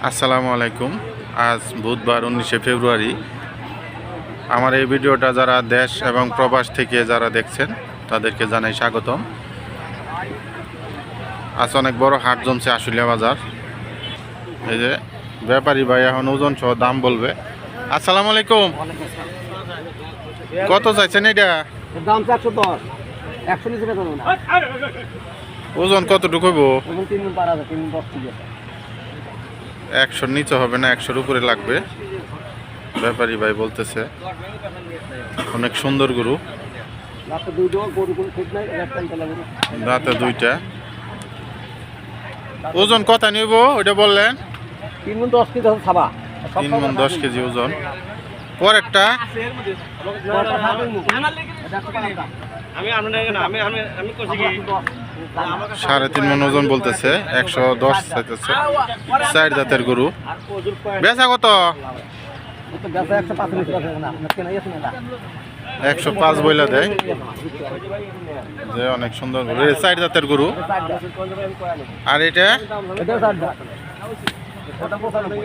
আসসালামু আলাইকুম। আজ বুধবার 19শে ফেব্রুয়ারি। আমার এই ভিডিওটা যারা দেশ এবং প্রবাস থেকে যারা দেখছেন তাদেরকে জানাই স্বাগতম। আজ অনেক বড় হাট জমছে আশুলিয়া বাজার। এই যে ব্যাপারী ভাই এখন ওজন সহ দাম বলবে। আসসালামু আলাইকুম। কত চাইছেন এটা? দাম 410 100 নিচে বেচা যাবে না। ওজন কতটুকু হইব? ওজন 3 মণ পার আছে, 3 মণ 10 কেজি আছে। 100-র নিচে হবে না, 100-র উপরে লাগবে। ব্যাপারী ভাই বলতেছে অনেক সুন্দর গরু, রাতে দুইটা গরু কোন ঠিক নাই, একটা তেলা গরু রাতে দুইটা। ওজন কত নিব ওইটা বললেন? 3 মণ 10 কেজি আছে ছাবা। 3 মণ 10 কেজি ওজন। পরেরটা আমি করছি কি 3.5 মণ ওজন বলতেছে, 110 চাইতেছে। 4 জাতের গরু। বেচা কত? তো গাছে 105 নিচে বেচা যাবে না। আপনার কেন আছে না? 105 বইলা দেয় যে অনেক সুন্দর গরু। 4 জাতের গরু। আর এটা এটা 60 দাম। এটা 95।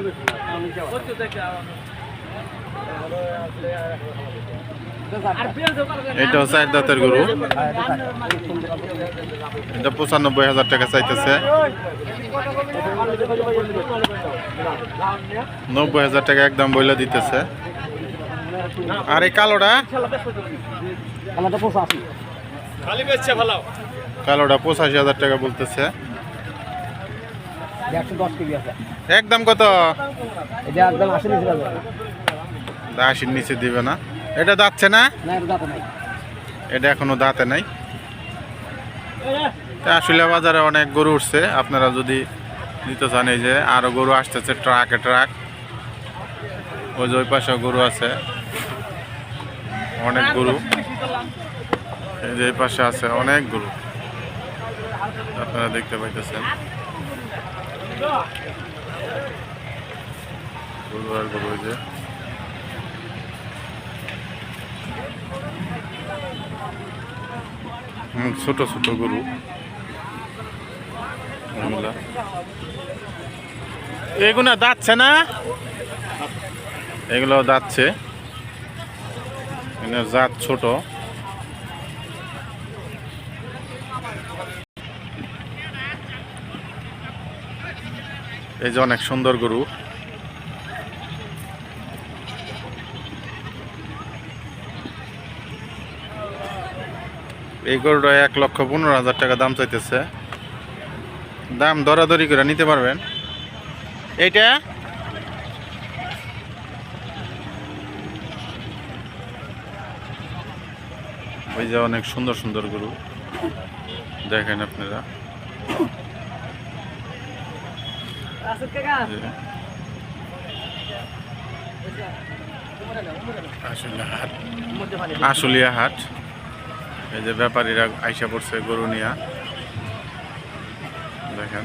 এটাও 4 জাতের গরু। এটা 95,000 টাকা চাইতেছে। 90,000 টাকা একদম বইলা দিতেছে। আর এই কালোটা? আমাদের 85। খালি বেচছে ভালো। কালোটা 85,000 টাকা বলতেছে। 110 কেজি আছে। একদম কত? এটা একদম 80 নিচে বেচা যাবে। 80-র নিচে দিবে না। এটা দাঁতছে না? না এটা দাঁত নাই। এটা এখনো দাঁতে নাই। আশুলিয়া বাজারে অনেক গরু উঠছে। আপনারা যদি নিতে চান, এই যে আরো গরু আসতেছে ট্রাকে ট্রাক। ওই যে ওই পাশে গরু আছে, অনেক গরু। এই যে এই পাশে আছে অনেক গরু, আপনারা দেখতে পাইতেছেন। গরু আর গরু। ওই যে ছোট ছোট গরু এগুলো দাঁতছে না? এগুলো দাঁতছে, জাত ছোট। এই যে অনেক সুন্দর গরু। এই গরুটা 1,15,000 টাকা দাম চাইতেছে। দাম দরাদরি করে নিতে পারবেন। এইটা ওই যে অনেক সুন্দর সুন্দর গরু দেখেন আপনারা। আশুলিয়া হাট। এই যে ব্যাপারীরা আইসা পড়ছে গরু নিয়া, দেখেন।